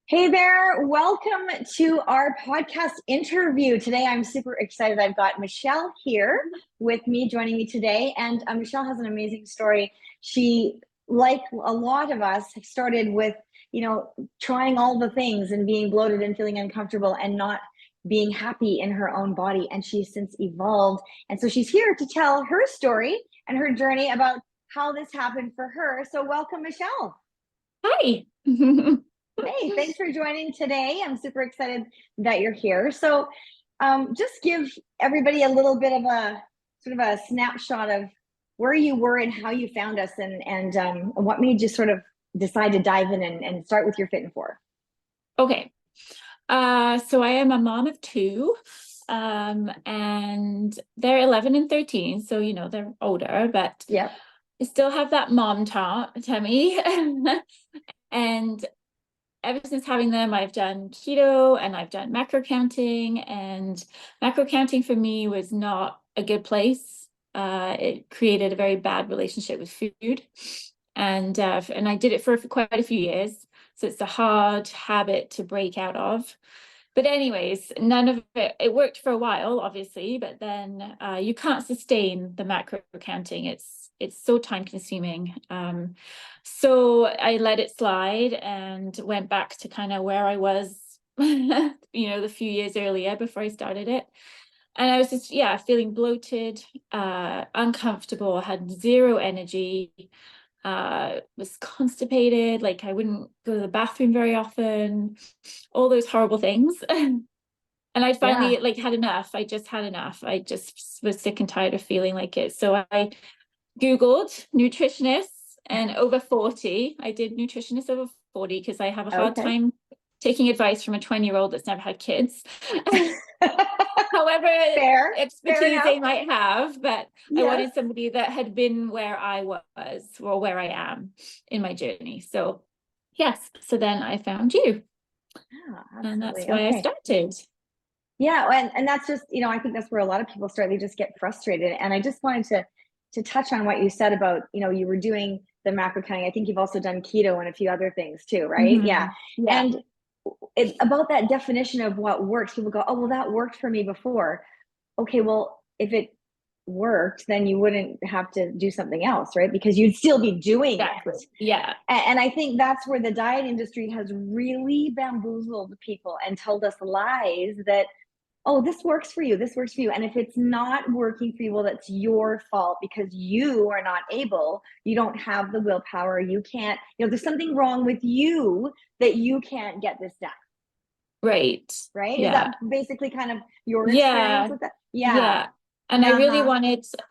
Hey there, welcome to our podcast interview. Today, I'm super excited. I've got Michelle here with me, joining me today. And Michelle has an amazing story. She, like a lot of us, started with, trying all the things and being bloated and feeling uncomfortable and not being happy in her own body. And she's since evolved. And so she's here to tell her story and her journey about how this happened for her. So welcome, Michelle. Hi. Hey, thanks for joining today. I'm super excited that you're here. So, just give everybody a little bit of a sort of a snapshot of where you were and how you found us, and what made you sort of decide to dive in and start with your Fit and Four. Okay. So I am a mom of two, and they're 11 and 13. So, they're older, but Yeah. I still have that mom tummy. And ever since having them, I've done keto and I've done macro counting, and macro counting for me was not a good place. It created a very bad relationship with food, and I did it for quite a few years. So it's a hard habit to break out of. But anyways, none of it worked for a while, obviously, but then you can't sustain the macro counting. It's so time consuming. So I let it slide and went back to kind of where I was, the few years earlier before I started it. And I was just, feeling bloated, uncomfortable, had zero energy, was constipated, like I wouldn't go to the bathroom very often, all those horrible things. And I finally Yeah. had enough. I just had enough. I just was sick and tired of feeling like it. So I Googled nutritionists and over 40. I did nutritionists over 40 because I have a hard Okay. time taking advice from a 20-year-old that's never had kids. However Fair expertise enough. they might have, but I Yes. wanted somebody that had been where I was or where I am in my journey. So yes, so then I found you, Yeah, and that's absolutely. why I Okay. started. Yeah, and that's just, I think that's where a lot of people start. They just get frustrated. And I just wanted to touch on what you said about, you were doing the macro counting. I think you've also done keto and a few other things too, right? Yeah. Yeah. And it's about that definition of what works. People go, oh, well, that worked for me before. Okay, well, if it worked, then you wouldn't have to do something else, right? Because you'd still be doing Exactly. it. Yeah. And I think that's where the diet industry has really bamboozled people and told us lies that, oh, this works for you, this works for you. And if it's not working for you, well, that's your fault because you are not able, you don't have the willpower, you can't, there's something wrong with you that you can't get this done. Right. Right? Is Yeah. that basically kind of your experience Yeah. with that? Yeah. Yeah. And Uh-huh.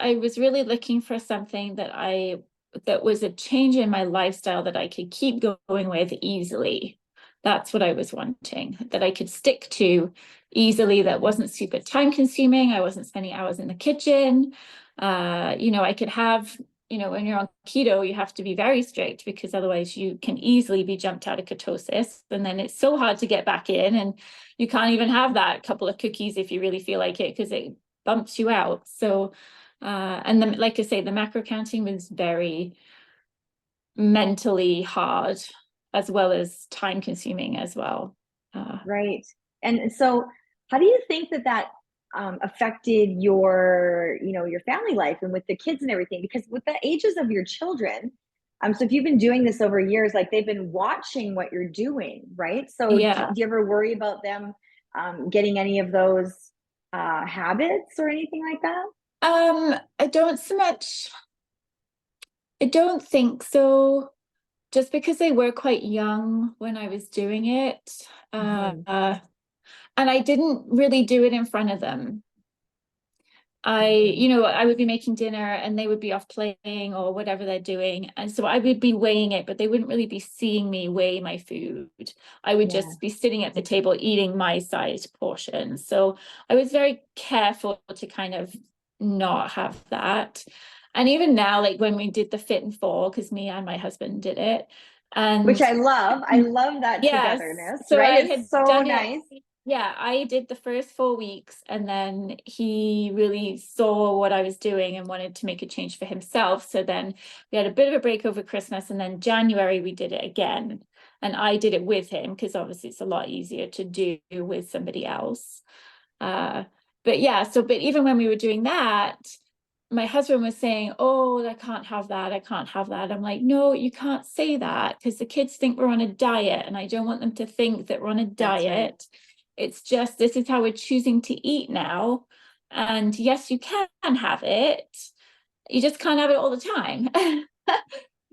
I was really looking for something that was a change in my lifestyle that I could keep going with easily. That's what I was wanting, that I could stick to easily, that wasn't super time consuming. I wasn't spending hours in the kitchen. I could have, when you're on keto, you have to be very strict because otherwise you can easily be jumped out of ketosis. And then it's so hard to get back in, and you can't even have that couple of cookies if you really feel like it because it bumps you out. So, and then, like I say, the macro counting was very mentally hard as well as time consuming as well. Right. And so how do you think that affected your family life and with the kids and everything? Because with the ages of your children, so if you've been doing this over years, like they've been watching what you're doing, right? So do Yeah. you ever worry about them getting any of those habits or anything like that? I don't so much, I don't think so. Just because they were quite young when I was doing it. Mhm. And I didn't really do it in front of them. Mhm. I would be making dinner and they would be off playing or whatever they're doing. And so I would be weighing it, but they wouldn't really be seeing me weigh my food. I would Yeah. just be sitting at the table eating my sized portion. So I was very careful to kind of not have that. And even now, like when we did the Fit and Fall, because me and my husband did it. Which And I love. I love that yes, togetherness, so right? I It's had so done it. nice. Yeah, I did the first 4 weeks, and then he really saw what I was doing and wanted to make a change for himself. So then we had a bit of a break over Christmas, and then January we did it again. And I did it with him because obviously it's a lot easier to do with somebody else. Uh, but yeah, but even when we were doing that, my husband was saying, "Oh, I can't have that. I can't have that." I'm like, "No, you can't say that because the kids think we're on a diet, and I don't want them to think that we're on a That's right. diet. It's just this is how we're choosing to eat now. And yes, you can have it. You just can't have it all the time."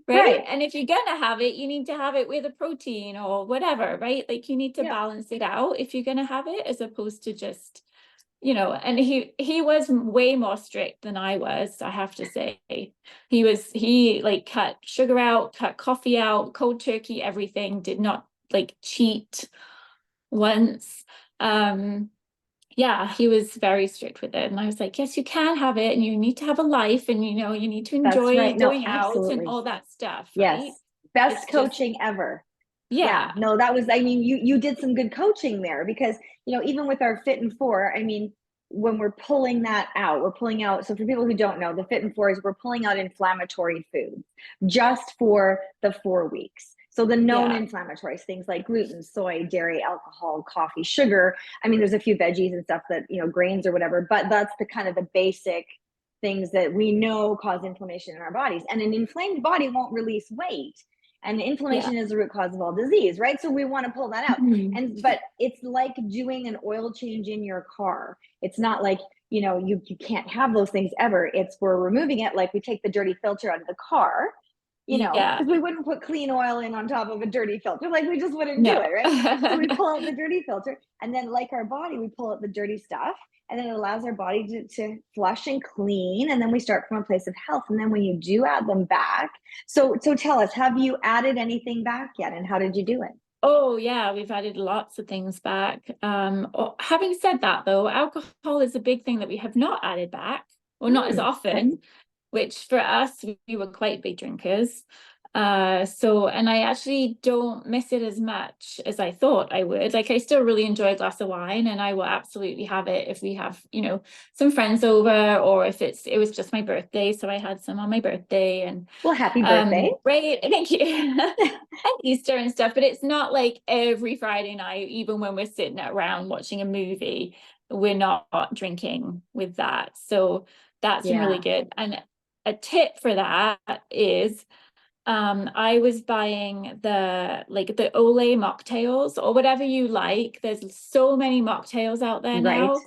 Right? Right. And if you're gonna have it, you need to have it with a protein or whatever, right? Like you need to Yeah. balance it out if you're gonna have it, as opposed to just, and he was way more strict than I was, I have to say. He like cut sugar out, cut coffee out, cold turkey, everything, did not like cheat once. Um, yeah, he was very strict with it. And I was like, yes, you can have it, and you need to have a life, and you need to That's enjoy right. No, going out and absolutely. all that stuff, Yes. right? Best It's just, coaching ever. Yeah, yeah, no, that was, I mean, you did some good coaching there because, even with our Fit and Four, I mean, when we're pulling that out, we're pulling out. So for people who don't know, the Fit and Four is we're pulling out inflammatory foods just for the 4 weeks. So the known yeah, inflammatories, things like gluten, soy, dairy, alcohol, coffee, sugar. I mean, there's a few veggies and stuff that, grains or whatever, but that's the kind of the basic things that we know cause inflammation in our bodies. And an inflamed body won't release weight, and yeah. inflammation is the root cause of all disease, right? So we want to pull that out. Mhm. But it's like doing an oil change in your car. It's not like, you can't have those things ever. It's we're removing it, like we take the dirty filter out of the car, Yeah, because we wouldn't put clean oil in on top of a dirty filter. Like we just wouldn't do no. it, right? So we pull out the dirty filter, and then like our body, we pull out the dirty stuff, and then it allows our body to flush and clean, and then we start from a place of health. And then when you do add them back, so tell us, have you added anything back yet, and how did you do it? Oh yeah, we've added lots of things back. Having said that though, alcohol is a big thing that we have not added back, or not as Okay. often, which for us, we were quite big drinkers. And I actually don't miss it as much as I thought I would. Like I still really enjoy a glass of wine, and I will absolutely have it if we have, some friends over, or if it was just my birthday. So I had some on my birthday, and Well, happy birthday. right, thank you. And Easter and stuff, but it's not like every Friday night, even when we're sitting around watching a movie, we're not drinking with that. So that's been really Yeah. good. And a tip for that is I was buying the Olay mocktails or whatever you like. There's so many mocktails out there Right. now.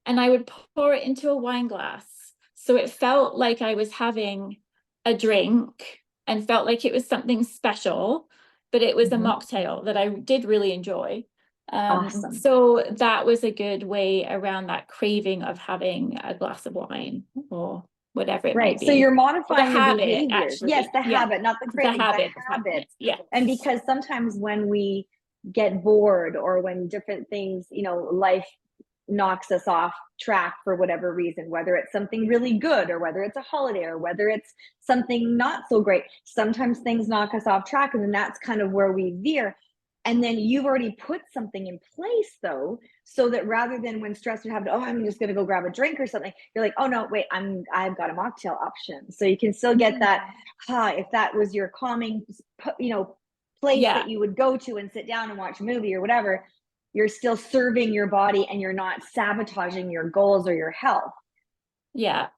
And I would pour it into a wine glass. So it felt like I was having a drink and felt like it was something special, but it was a Mhm. mocktail that I did really enjoy. Awesome. So that was a good way around that craving of having a glass of wine or whatever it Right. might So be. you're Or the modifying the habit, behaviors. Yes, actually. the Yeah. habit, not the The cravings, the habit of having it. habits. Yeah. And because sometimes when we get bored, or when different things, life knocks us off track for whatever reason, whether it's something really good, or whether it's a holiday, or whether it's something not so great, sometimes things knock us off track, and then that's kind of where we veer. And then you've already put something in place, though, so that rather than when stress would happen, oh, I'm just going to go grab a drink or something, you're like, oh no, wait, I've got a mocktail option. So you can still get that, if that was your calming, place Yeah. that you would go to and sit down and watch a movie or whatever, you're still serving your body, and you're not sabotaging your goals or your health, Yeah.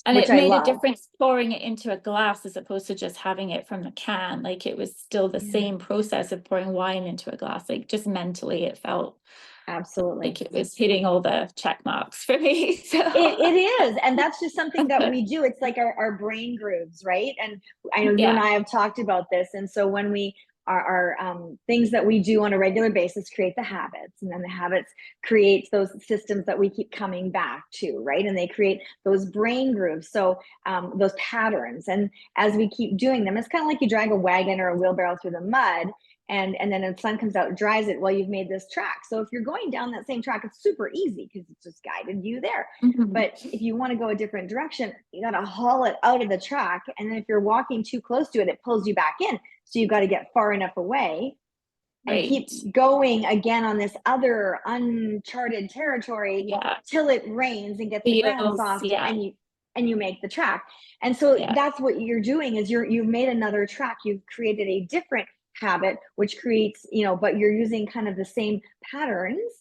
And which it I made a love. difference pouring it into a glass as opposed to just having it from the can. Like it was still the Yeah, same process of pouring wine into a glass. Like just mentally, it felt absolutely. like it was hitting all the check marks for me. It So is. And that's just something that we do. It's like our brain grooves, right? And I know you and yeah, I have talked about this. And so when we our things that we do on a regular basis create the habits, and then the habits create those systems that we keep coming back to, right? And they create those brain grooves. So those patterns. And as we keep doing them, it's kind of like you drag a wagon or a wheelbarrow through the mud, and then the sun comes out, dries it. Well, you've made this track. So if you're going down that same track, it's super easy because it's just guided you there. mhm, But if you want to go a different direction, you got to haul it out of the track. And then if you're walking too close to it, it pulls you back in. So you've got to get far enough away and keep going again on this other uncharted territory till it rains and gets the ground soft, and you make the track. And so that's what you're doing, is you've made another track. You've created a different habit, which creates, but you're using kind of the same patterns.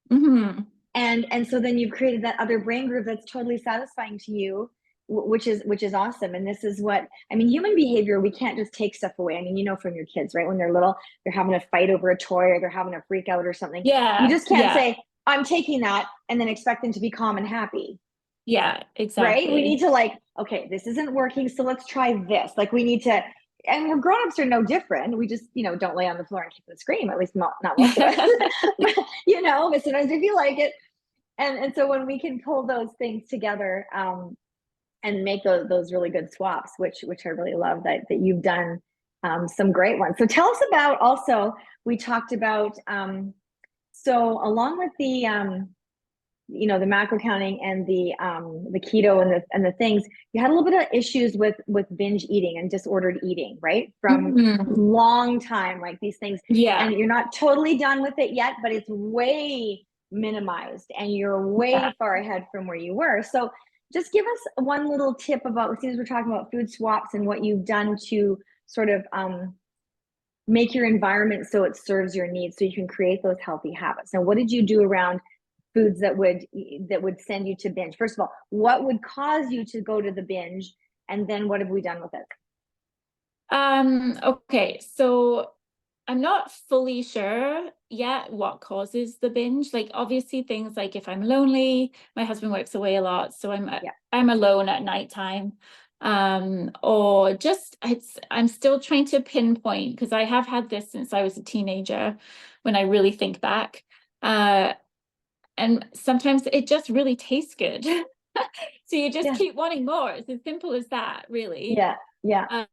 And so then you've created that other brain groove that's totally satisfying to you, which is awesome. And this is what, I mean, human behavior, we can't just take stuff away. I mean, from your kids, right? When they're little, they're having a fight over a toy, or they're having a freak out or something. You just can't say, I'm taking that, and then expect them to be calm and happy. Yeah, exactly. Right? We need to okay, this isn't working, so let's try this. We need to, and we're grown-ups are no different. We just, don't lay on the floor and kick and scream, at least not most of us. But sometimes if you like it. And so when we can pull those things together, and make those really good swaps, which I really love that you've done some great ones. So tell us about, also, we talked about, so along with the, the macro counting and the keto and the things, you had a little bit of issues with binge eating and disordered eating, right? From long time, these things. Yeah. And you're not totally done with it yet, but it's way minimized, and you're way far ahead from where you were. So just give us one little tip about, since we're talking about food swaps and what you've done to sort of make your environment so it serves your needs, so you can create those healthy habits. Now, what did you do around foods that would send you to binge? First of all, what would cause you to go to the binge, and then what have we done with it? Okay, so I'm not fully sure yet what causes the binge. Obviously things like if I'm lonely, my husband works away a lot, so I'm alone at nighttime. Or just I'm still trying to pinpoint, because I have had this since I was a teenager, when I really think back. And sometimes it just really tastes good. So you just keep wanting more. It's as simple as that, really. Yeah.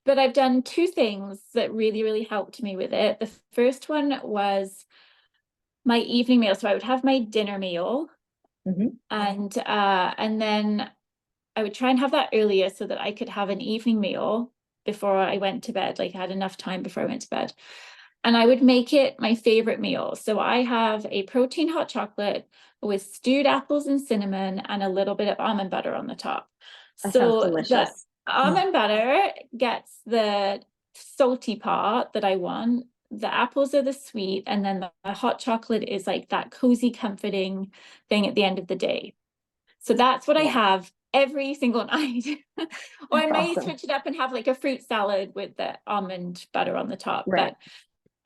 But I've done two things that really, really helped me with it. The first one was my evening meal. So I would have my dinner meal, and then I would try and have that earlier so that I could have an evening meal before I went to bed. I had enough time before I went to bed. And I would make it my favorite meal. So I have a protein hot chocolate with stewed apples and cinnamon and a little bit of almond butter on the top. That sounds delicious. The almond butter gets the salty part that I want. The apples are the sweet, and then the hot chocolate is like that cozy, comforting thing at the end of the day. So that's what I have every single night. Or I may switch it up and have a fruit salad with the almond butter on the top. Right.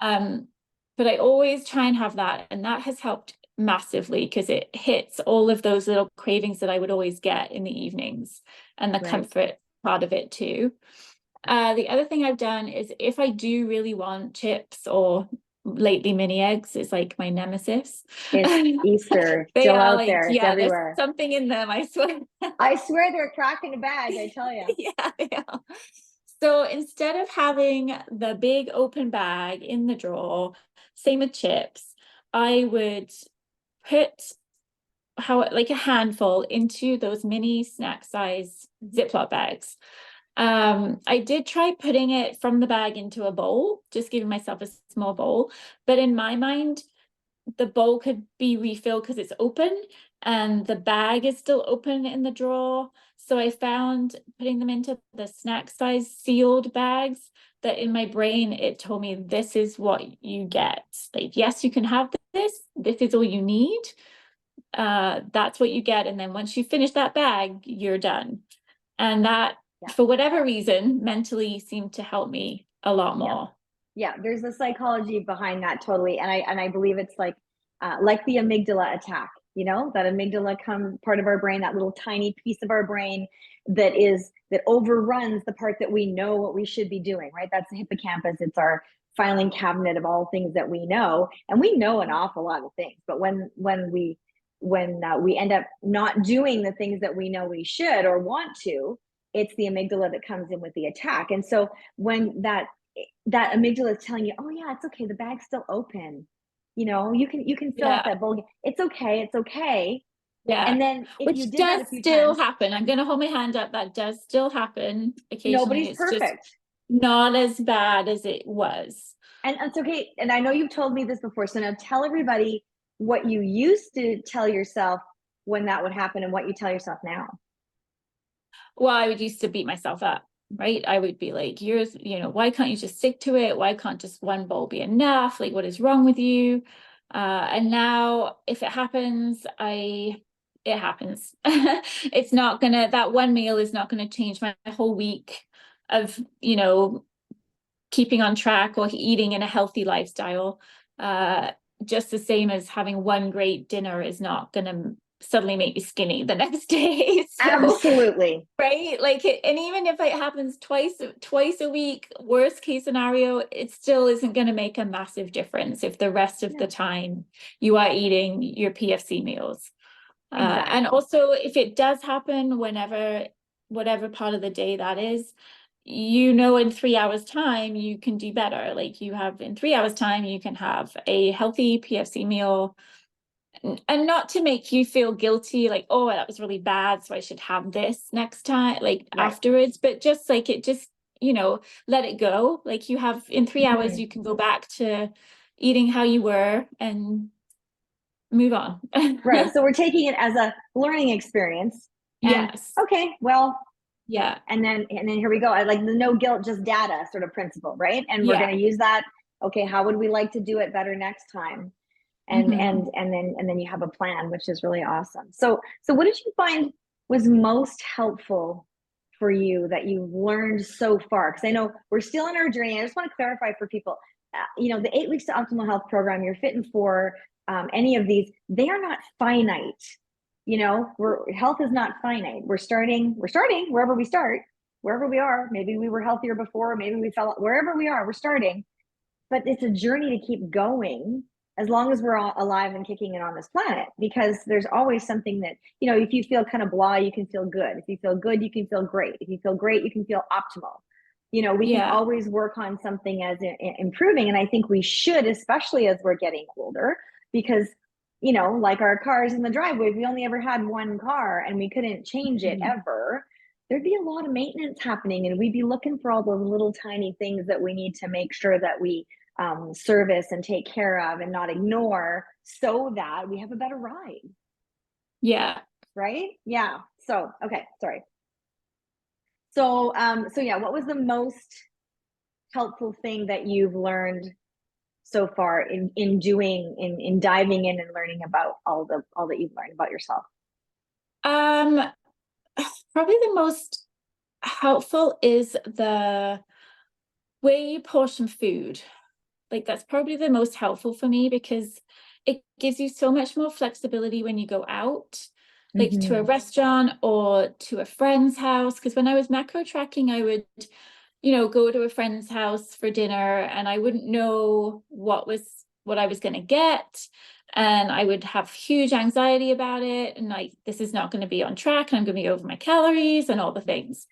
But I always try and have that, and that has helped massively, because it hits all of those little cravings that I would always get in the evenings, and the comfort part of it too. The other thing I've done is, if I do really want chips, or lately mini eggs is my nemesis. It's Easter. They still are out there. It's everywhere. There's something in them, I swear. I swear they're cracking a bag, I tell you. Yeah. So instead of having the big open bag in the drawer, same with chips, I would put a handful into those mini snack size Ziploc bags. I did try putting it from the bag into a bowl, just giving myself a small bowl. But in my mind, the bowl could be refilled because it's open, and the bag is still open in the drawer. So I found putting them into the snack size sealed bags, that in my brain, it told me, this is what you get. Yes, you can have this. This is all you need. That's what you get. And then once you finish that bag, you're done. And that, for whatever reason, mentally seemed to help me a lot more. Yeah, there's a psychology behind that, totally. And I believe it's like the amygdala attack, that amygdala part of our brain, that little tiny piece of our brain that overruns the part that we know what we should be doing, right? That's the hippocampus. It's our filing cabinet of all things that we know. And we know an awful lot of things, but when we end up not doing the things that we know we should or want to, it's the amygdala that comes in with the attack. And so when that amygdala is telling you, oh yeah, it's okay, the bag's still open, you can fill up that bowl, it's okay. Yeah. And then which you did does that a few still times, happen. I'm going to hold my hand up. That does still happen occasionally. Nobody's it's perfect. just not as bad as it was. And it's okay. And I know you've told me this before. So now tell everybody what you used to tell yourself when that would happen and what you tell yourself now. Well, I would used to beat myself up, right? I would be like, why can't you just stick to it? Why can't just one bowl be enough? Like, what is wrong with you? And now if it happens, it happens. It's not gonna, that one meal is not gonna change my whole week of, keeping on track or eating in a healthy lifestyle. Just the same as having one great dinner is not gonna suddenly make you skinny the next day. So Absolutely. right, and even if it happens twice a week, worst case scenario, it still isn't going to make a massive difference if the rest of the time you are eating your PFC meals. Exactly. And also, if it does happen, whatever part of the day that is, in 3 hours time you can do better. Like, you have in 3 hours time you can have a healthy PFC meal, and not to make you feel guilty, like, oh, that was really bad, so I should have this next time, like Right. afterwards, but just like it just, let it go. Like, you have in 3 hours, Mhm. you can go back to eating how you were and move on. Right. So we're taking it as a learning experience. And Yes. okay, well, Yeah. and then here we go. I like the no guilt, just data sort of principle, right? And we're Yeah. going to use that. Okay, how would we like to do it better next time? And Hmm. and then you have a plan, which is really awesome. So what did you find was most helpful for you that you've learned so far? Because I know we're still in our journey. I just want to clarify for people, the 8 weeks to optimal health program, you're fit and for any of these, they are not finite. Health is not finite. We're starting wherever we start, wherever we are. Maybe we were healthier before, maybe we fell, wherever we are, we're starting, but it's a journey to keep going as long as we're all alive and kicking it on this planet, because there's always something that, if you feel kind of blah, you can feel good. If you feel good, you can feel great. If you feel great, you can feel optimal. We can Yeah. always work on something as improving. And I think we should, especially as we're getting older, because, like our cars in the driveway, if we only ever had one car and we couldn't change it Mhm. ever, there'd be a lot of maintenance happening, and we'd be looking for all those little tiny things that we need to make sure that we service and take care of and not ignore, so that we have a better ride. Yeah. Right. Yeah. So okay, sorry. So yeah, what was the most helpful thing that you've learned so far in doing in diving in and learning about all that you've learned about yourself? um Probably the most helpful is the way you portion food. Like, that's probably the most helpful for me, because it gives you so much more flexibility when you go out, like to a Mm-hmm. restaurant or to a friend's house. Because when I was macro tracking, I would, go to a friend's house for dinner, and I wouldn't know what I was going to get. And I would have huge anxiety about it. And like, this is not going to be on track, and I'm going to be over my calories and all the things.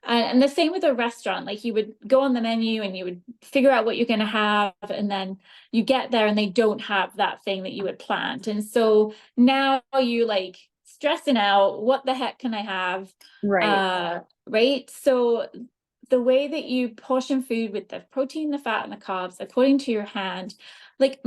And the same with a restaurant, like, you would go on the menu and you would figure out what you're going to have. And then you get there and they don't have that thing that you had planned. And so now you like stressing out, what the heck can I have? Right. Right. So the way that you portion food with the protein, the fat, and the carbs according to your hand, like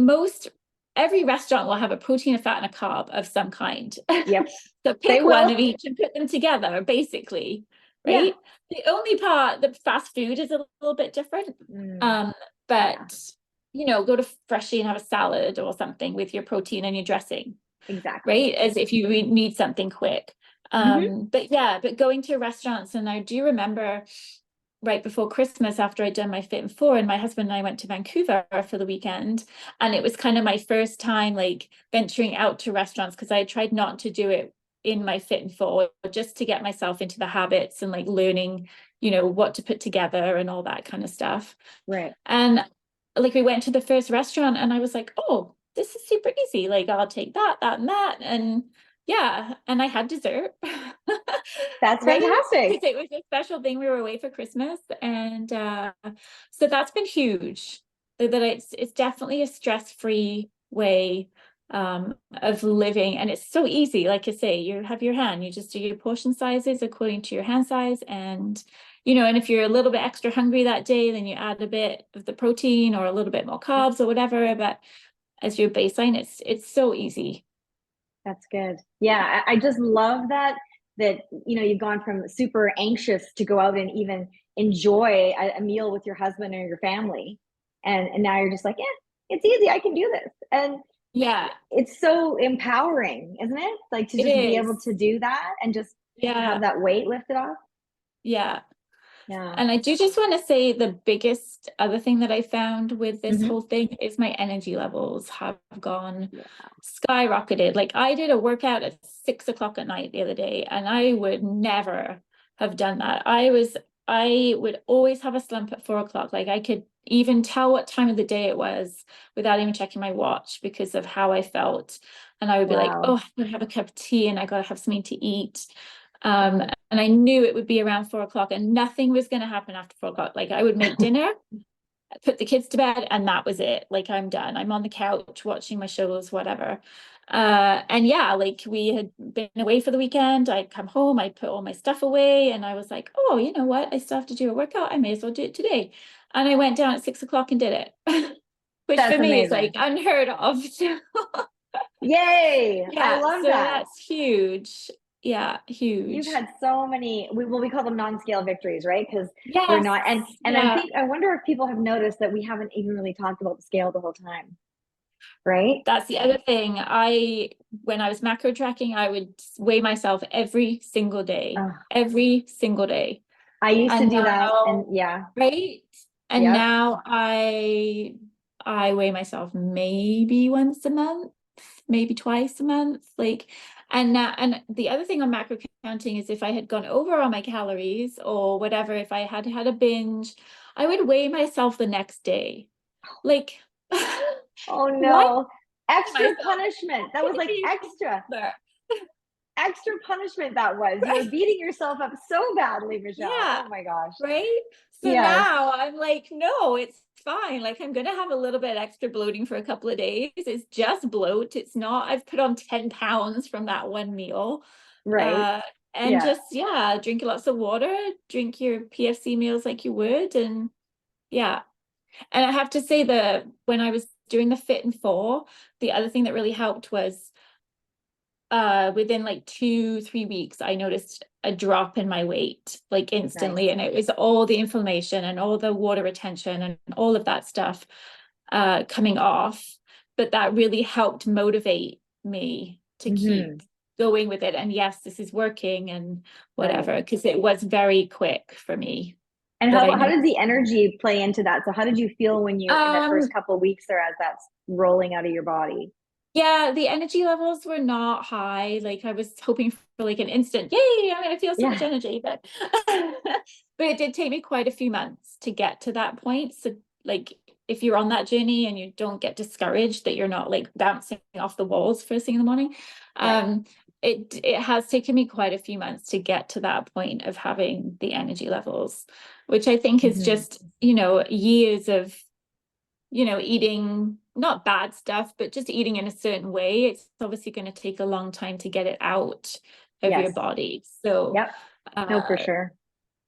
every restaurant will have a protein, a fat, and a carb of some kind. Yep. So They pick one will. of each and put them together, basically, Yeah. right? The only part, the fast food is a little bit different. Mm, Um, yeah. but go to Freshie and have a salad or something with your protein and your dressing, Exactly. right? As if you need something quick. Mm-hmm. But going to restaurants, and I do remember right before Christmas, after I'd done my Fit and Four, and my husband and I went to Vancouver for the weekend, and it was kind of my first time like venturing out to restaurants, because I tried not to do it in my Fit and Four, just to get myself into the habits and like learning, what to put together and all that kind of stuff. Right. And like, we went to the first restaurant and I was like, oh, this is super easy. Like, I'll take that, that, and that. And yeah, and I had dessert. That's Right? fantastic. Because it was a special thing. We were away for Christmas. And so that's been huge. That it's definitely a stress-free way of living. And it's so easy. Like I say, you have your hand, you just do your portion sizes according to your hand size, and and if you're a little bit extra hungry that day, then you add a bit of the protein or a little bit more carbs or whatever. But as your baseline, it's so easy. That's good. Yeah, I just love that you've gone from super anxious to go out and even enjoy a meal with your husband or your family, and now you're just like, yeah, it's easy. I can do this, and Yeah, it's so empowering, isn't it? Like to it just be able is. to do that and just have Yeah, that weight lifted off. yeah. Yeah. And I do just want to say the biggest other thing that I found with this Hmm. whole thing is my energy levels have gone Yeah. skyrocketed. Like I did a workout at 6 o'clock at night the other day, and I would never have done that. I would always have a slump at 4 o'clock. Like I could even tell what time of the day it was without even checking my watch because of how I felt. And I would be like, Wow. oh, I gotta have a cup of tea and I gotta have something to eat. Right. And I knew it would be around 4 o'clock and nothing was going to happen after 4 o'clock. Like I would make dinner, put the kids to bed, and that was it. Like I'm done. I'm on the couch watching my shows, whatever. And yeah, like we had been away for the weekend. I'd come home, I'd put all my stuff away, and I was like, oh, you know what? I still have to do a workout. I may as well do it today. And I went down at 6 o'clock and did it, which for That's me is like amazing. unheard of. Yay. I Yeah, love so that. that's huge. Yeah, You've huge. had so many, we call them non-scale victories, right? Because we're Yes, not, and yeah. I wonder if people have noticed that we haven't even really talked about the scale the whole time, right? That's the other thing. When I was macro tracking, I would weigh myself Uh, every single day. I used to And do that, and now, yeah, right? And yep, now I weigh myself maybe once a month, maybe twice a month. And the other thing on macro counting is if I had gone over all my calories or whatever, if I had had a binge, I would weigh myself the next day. Like, oh why no, extra myself? punishment. That was like extra, There. extra punishment that was. You were Right. beating yourself up so badly, Michelle. Yeah. Oh my gosh. Right. So Yes, now I'm like, no, it's fine. Like I'm gonna have a little bit extra bloating for a couple of days. It's just bloat. It's not, I've put on 10 pounds from that one meal. right. Uh, and Yeah. just, yeah, drink lots of water, drink your PFC meals like you would. And yeah. And I have to say that when I was doing the Fit and Four, the other thing that really helped was within like 2-3 weeks I noticed a drop in my weight like Nice. instantly, and it was all the inflammation and all the water retention and all of that stuff coming off. But that really helped motivate me to Hmm. keep going with it, and yes, this is working and Right. whatever, because it was very quick for me And that I how know. does the energy play into that? So how did you feel when you in that first um couple of weeks there as that's rolling out of your body? Yeah, the energy levels were not high. Like I was hoping for like an instant, yay, I'm gonna feel so much Yeah. energy, but but it did take me quite a few months to get to that point. So like if you're on that journey and you don't get discouraged that you're not like bouncing off the walls first thing in the morning, Right. um, it has taken me quite a few months to get to that point of having the energy levels, which I think is Hmm. just, years of eating not bad stuff, but just eating in a certain way. It's obviously going to take a long time to get it out of your Yes. body. So, Yep. No, for uh, sure.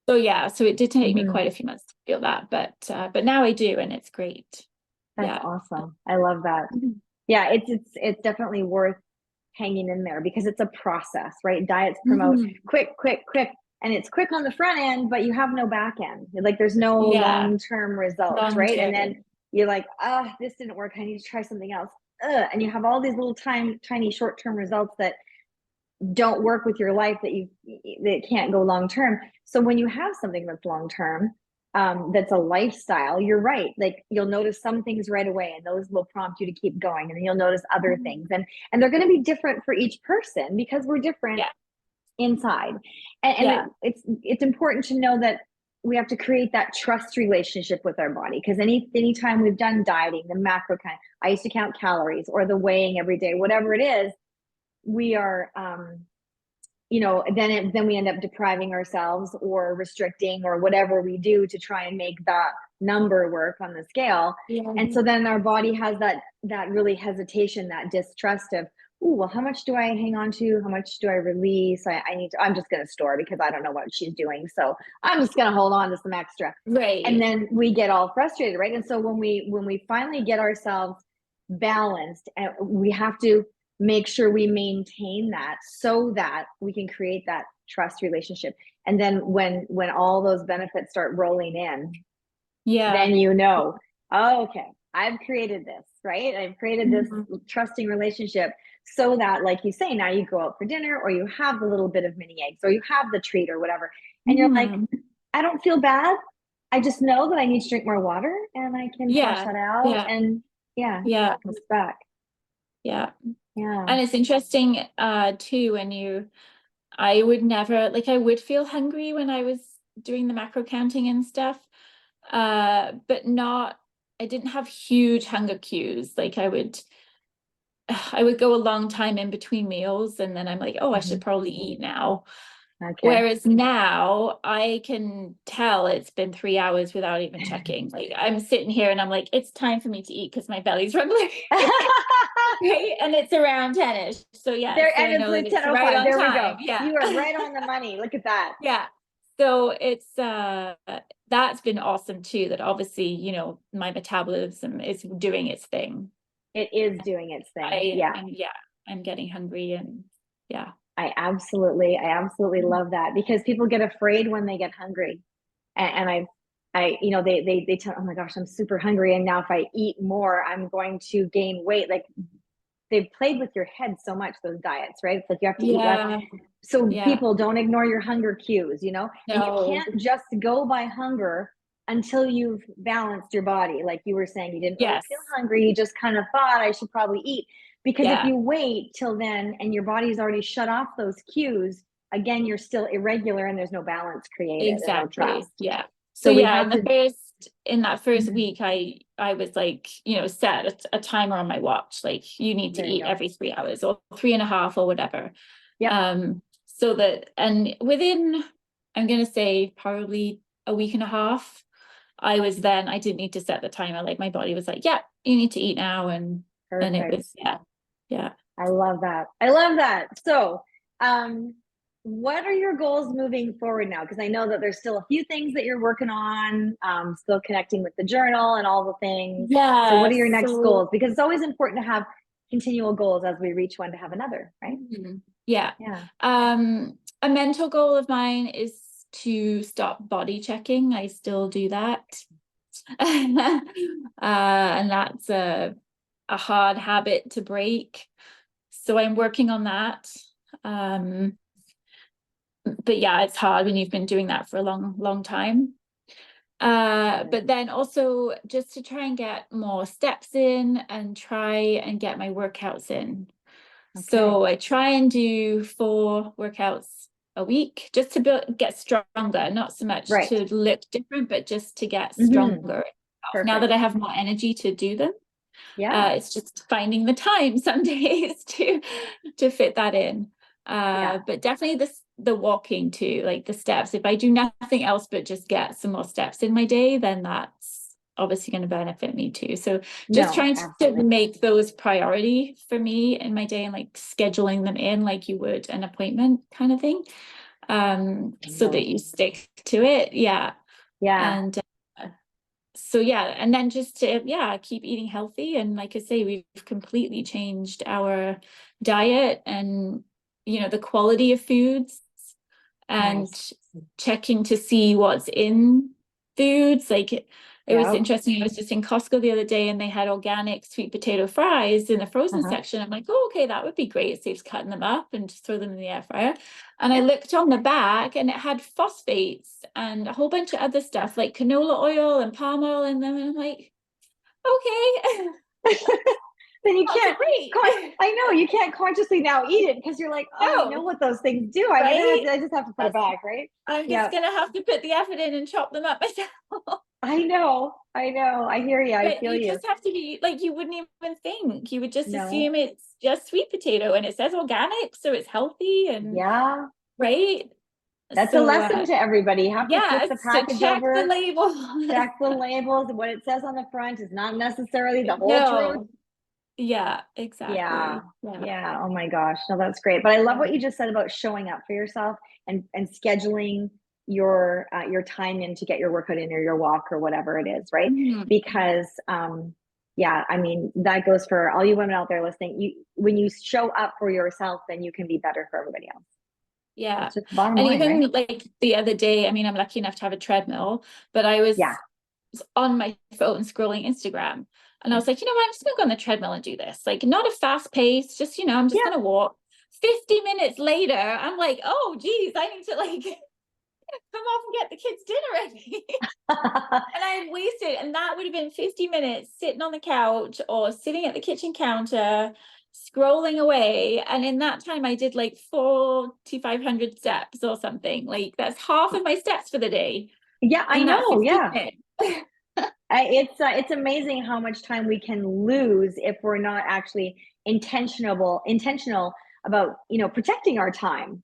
so yeah, so it did take me Hmm. quite a few months to feel that, but now I do, and it's great. That's Yeah. awesome. I love that. Mhm. Yeah, it's definitely worth hanging in there because it's a process, right? Diets promote Mhm. quick, quick, quick, and it's quick on the front end, but you have no back end. Like there's no Yeah, long-term results, long right? And then term. you're like, ah, this didn't work. I need to try something else. And you have all these little tiny short-term results that don't work with your life that can't go long term. So when you have something that's long term, that's a lifestyle, you're right. Like you'll notice some things right away, and those will prompt you to keep going. And then you'll notice other Mhm. things, and they're going to be different for each person because we're different Yeah, inside. And yeah. it's important to know that we have to create that trust relationship with our body because anytime we've done dieting, the macro kind, I used to count calories or the weighing every day, whatever it is, we are then we end up depriving ourselves or restricting or whatever we do to try and make that number work on the scale. Yeah. And so then our body has that really hesitation, that distrust of, ooh, well, how much do I hang on to? How much do I release? I need to, I'm just going to store because I don't know what she's doing. So I'm just going to hold on to some extra. And Right. then we get all frustrated, right? And so when we finally get ourselves balanced, and we have to make sure we maintain that so that we can create that trust relationship. And then when all those benefits start rolling in, Yeah. then you know, oh, okay, I've created this, right? I've created this Mhm. trusting relationship so that, like you say, now you go out for dinner or you have the little bit of mini eggs or you have the treat or whatever. And you're like, Mhm. I don't feel bad. I just know that I need to drink more water and I can flush Yeah. that out. Yeah. And yeah, Yeah. it comes back. Yeah. Yeah. And it's interesting too when I would never, like, I would feel hungry when I was doing the macro counting and stuff. But not, I didn't have huge hunger cues. Like I would go a long time in between meals and then I'm like, oh, I should Mhm. probably eat now. Okay. Whereas now I can tell it's been 3 hours without even checking. Like I'm sitting here and I'm like, it's time for me to eat because my belly's rumbling. Right? And it's around 10ish. So yeah, There, so and I it's know that like it's right 10:05. on There we time. go. Yeah. You are right on the money. Look at that. Yeah. So it's that's been awesome too, that obviously, my metabolism is doing its thing. It is doing its thing. I Yeah. am, yeah, I'm getting hungry and yeah. I absolutely Mhm. love that because people get afraid when they get hungry. And they tell, oh my gosh, I'm super hungry. And now if I eat more, I'm going to gain weight. Like they've played with your head so much, those diets, right? It's like you have to eat less. Yeah. So Yeah. people don't ignore your hunger cues, and you No. can't just go by hunger until you've balanced your body. Like you were saying, you didn't really Yes. feel hungry. You just kind of thought I should probably eat. Because if Yeah. you wait till then and your body's already shut off those cues, again, you're still irregular and there's no balance created and no Exactly. trust. Yeah. So So we yeah, have to. in that first Mhm. week, I was like, set a timer on my watch, like you need to There you eat go. every 3 hours or 3.5 or whatever. Yep. So that, and within, I'm gonna say probably a week and a half, I didn't need to set the timer. Like my body was like, yeah, you need to eat now. And it Perfect. was, yeah, yeah. I love that. I love that. So, um, what are your goals moving forward now? Because I know that there's still a few things that you're working on, still connecting with the journal and all the things. So, what Yeah. are your next So, goals? Because it's always important to have continual goals as we reach one to have another, right? yeah. Yeah. A mental goal of mine is to stop body checking. I still do that. And that's a hard habit to break. So I'm working on that. Um, but yeah, it's hard when you've been doing that for a long, long time. But then also just to try and get more steps in and try and get my workouts in. Okay. So I try and do 4 workouts a week just to get stronger, not so much Right. to look different, but just to get Hmm. stronger. Now that Perfect. I have more energy to do them, Yeah. it's just finding the time some days to fit that in. Yeah. But definitely the walking too, like the steps. If I do nothing else but just get some more steps in my day, then that's obviously going to benefit me too. So just No, trying to absolutely. make those priority for me in my day and like scheduling them in like you would an appointment kind of thing. So that you stick to it. Yeah. Yeah. And so yeah, and then just to keep eating healthy, and like I say, we've completely changed our diet and the quality of foods, and Nice. checking to see what's in foods. Like it was Yeah. interesting, I was just in Costco the other day and they had organic sweet potato fries in the frozen Uh-huh. section. I'm like, oh, okay, that would be great. It saves cutting them up and just throw them in the air fryer. And I Yep. looked on the back and it had phosphates and a whole bunch of other stuff like canola oil and palm oil in them. And I'm like, okay, Then you not so can't. great. I know you can't consciously now eat it because you're like, oh, I know No, what those things do. right? I just have to put it That's, back, right? I'm just Yeah, gonna have to put the effort in and chop them up myself. I know. I know. I hear you. I But feel you you. just have to be like, you wouldn't even think. You would just No. assume it's just sweet potato and it says organic, so it's healthy and Yeah, right. that's a So lesson to everybody. You have to flip yeah, the so package check the over, label. check the labels. What it says on the front is not necessarily the whole truth. No, Yeah, Yeah. exactly. Yeah. Yeah. Oh my gosh. No, that's great. But I love Yeah. what you just said about showing up for yourself and scheduling your time in to get your workout in or your walk or whatever it is, right? Mhm. Because yeah, I mean that goes for all you women out there listening. You when you show up for yourself, then you can be better for everybody else. Yeah. That's just the bottom And line, right? even like the other day, I mean, I'm lucky enough to have a treadmill, but I was Yeah. on my phone scrolling Instagram. And I was like, you know what, I'm just gonna go on the treadmill and do this. Like not a fast pace, just I'm just Yeah. gonna walk. 50 minutes later, I'm like, oh geez, I need to like come off and get the kids dinner ready. And I had wasted, and that would have been 50 minutes sitting on the couch or sitting at the kitchen counter, scrolling away. And in that time, I did like 4,500 steps or something. Like that's half of my steps for the day Yeah, I in that know. 15 Yeah. minutes. It's amazing how much time we can lose if we're not actually intentional about protecting our time.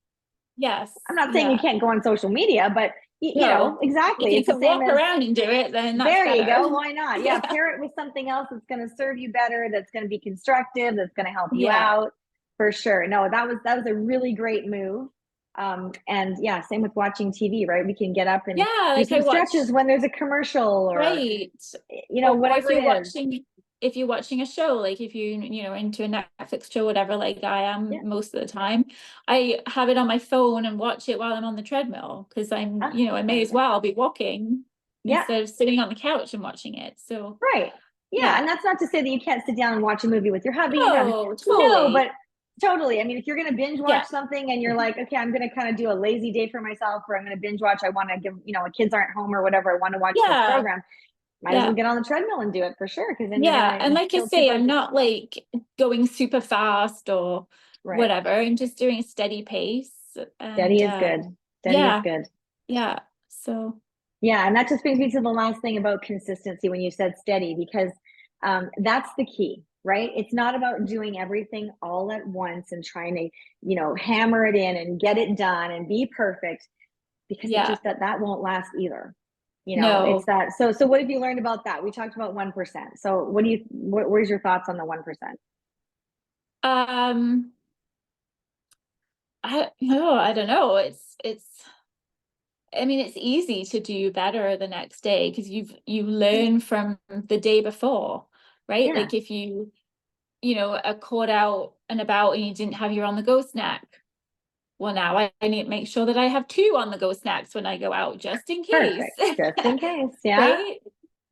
Yes. I'm not saying you Yeah. can't go on social media, but No. If exactly. you It's the can same walk as around and do it, then that's there you better. go. Why not? Yeah, Yeah. pair it with something else that's going to serve you better, that's going to be constructive, that's going to help you Yeah. out for sure. No, that was a really great move. And yeah, same with watching TV, right? We can get up and Yeah. do Like I some watch, stretches when there's a commercial or right. Or whatever it is. if you're watching a show, like if into a Netflix show, whatever, like I am Yeah. most of the time, I have it on my phone and watch it while I'm on the treadmill because I'm, Ah, I there may you as go. well be walking Yeah. instead of sitting on the couch and watching it. So Right. Yeah, yeah. and that's not to say that you can't sit down and watch a movie with your hubby and have Oh, no, totally. but totally. I mean, if you're going to binge watch Yeah. something and you're like, okay, I'm going to kind of do a lazy day for myself, or I'm going to binge watch. I want to give, kids aren't home or whatever. I want to watch this Yeah. program. Might as well Yeah. get on the treadmill and do it for sure, because then you're Yeah. going And to like I kill two say, birds I'm with not like going super fast or right. whatever. I'm just doing a steady pace. Steady And is good. Steady is yeah. good. Yeah. So Yeah, and that just brings me to the last thing about consistency when you said steady, because that's the key, right? It's not about doing everything all at once and trying to, hammer it in and get it done and be perfect, because it yeah. just that won't last either. It's No. that. So what have you learned about that? We talked about 1%. So where's your thoughts on the 1%? Um, I don't know. I mean, it's easy to do better the next day because you learn from the day before, right? Yeah, Like if are caught out and about and you didn't have your on the go snack. Well, now I need to make sure that I have two on the go snacks when I go out, just in case. perfect. Just in case. Yeah, Right?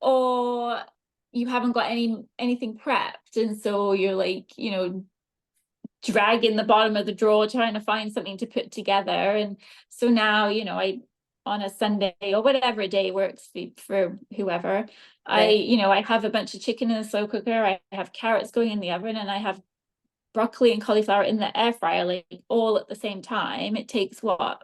Or you haven't got anything prepped, and so you're like, dragging the bottom of the drawer trying to find something to put together. And so now, I on a Sunday or whatever day works for whoever, right. I have a bunch of chicken in the slow cooker, I have carrots going in the oven, and I have broccoli and cauliflower in the air fryer, like all at the same time. It takes what,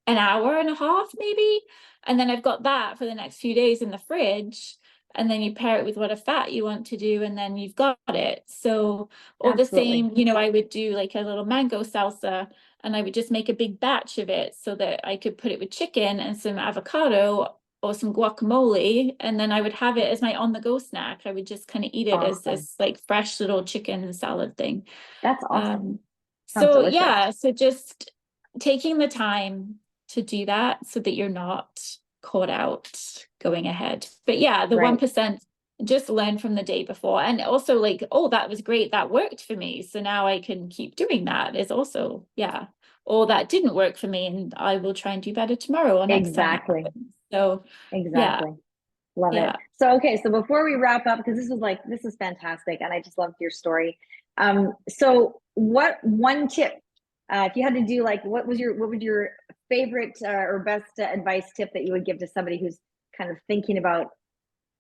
an hour and a half maybe, and then I've got that for the next few days in the fridge, and then you pair it with what a fat you want to do, and then you've got it. So, or the Absolutely. same, I would do like a little mango salsa, and I would just make a big batch of it so that I could put it with chicken and some avocado or some guacamole, and then I would have it as my on the go snack. I would just kind of eat it as Awesome. this like fresh little chicken salad thing. That's awesome. um Sounds so delicious. yeah, so just taking the time to do that so that you're not caught out going ahead. But yeah, the Right. 1%, just learn from the day before, and also like, oh, that was great, that worked for me, so now I can keep doing that, is also, yeah. Or that didn't work for me and I will try and do better tomorrow or next time it Exactly. happens. So yeah. Exactly. Love it. Yeah. So, okay. So before we wrap up, because this is fantastic, and I just loved your story. So what one tip, if you had to do like, what would your favorite or best advice tip that you would give to somebody who's kind of thinking about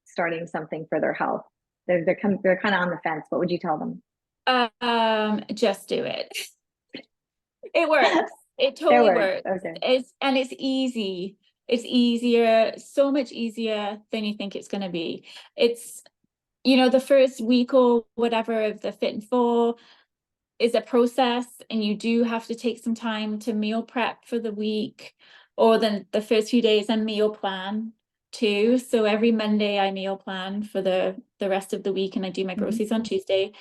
starting something for their health? They're kind of on the fence. What would you tell them? Just do it. It works. It It totally works. works. Okay. It's easy. It's easier, so much easier than you think it's going to be. It's, the first week or whatever of the Fit and Full is a process, and you do have to take some time to meal prep for the week, or then the first few days and meal plan too. So every Monday I meal plan for the rest of the week, and I do my groceries on Tuesday.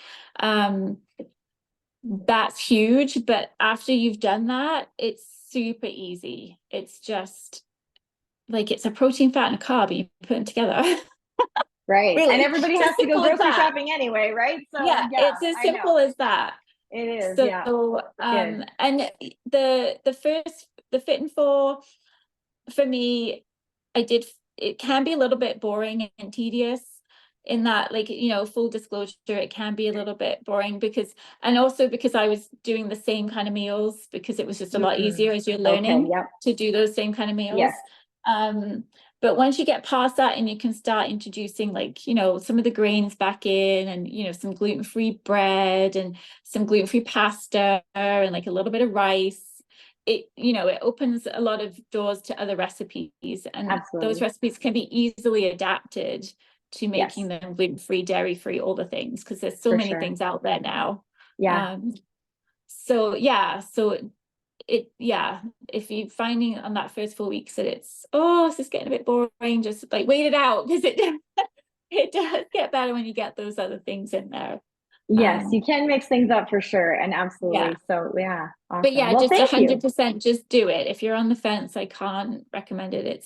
That's huge, but after you've done that, it's super easy. It's just like it's a protein, fat, and a carb, and you put them together. Right. And Really, everybody it's as has to go simple as grocery that. shopping anyway, right? So Yeah, yeah, it's as I know. simple as that. It is. Yeah. So, Good. and the Fit and Four for me, it can be a little bit boring and tedious in that, like, full disclosure, it can be a little bit boring and also because I was doing the same kind of meals because it was just a lot easier as you're Okay. learning Yep. to do those same kind of meals. Yes. But once you get past that and you can start introducing, like, some of the grains back in, and, some gluten-free bread and some gluten-free pasta and like a little bit of rice, it opens a lot of doors to other recipes, and those Absolutely. recipes can be easily adapted to making Yes. them gluten-free, dairy-free, all the things, because there's so For many sure. things out there now. Yeah. So yeah, if you're finding on that first 4 weeks that this is getting a bit boring, just like wait it out, because it does get better when you get those other things in there. Yes, you can mix things up for sure. And Yeah. absolutely. So yeah, But awesome. yeah, Well, just thank you. 100% just do it. If you're on the fence, I can't recommend it.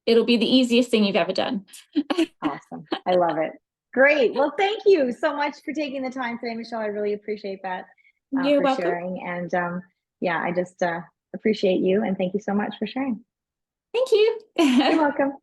It'll be the easiest thing you've ever done. Awesome. I love it. Great. Well, thank you so much for taking the time today, Michelle. I really appreciate that You're for welcome. sharing. And yeah, I just appreciate you and thank you so much for sharing. Thank you. You're welcome.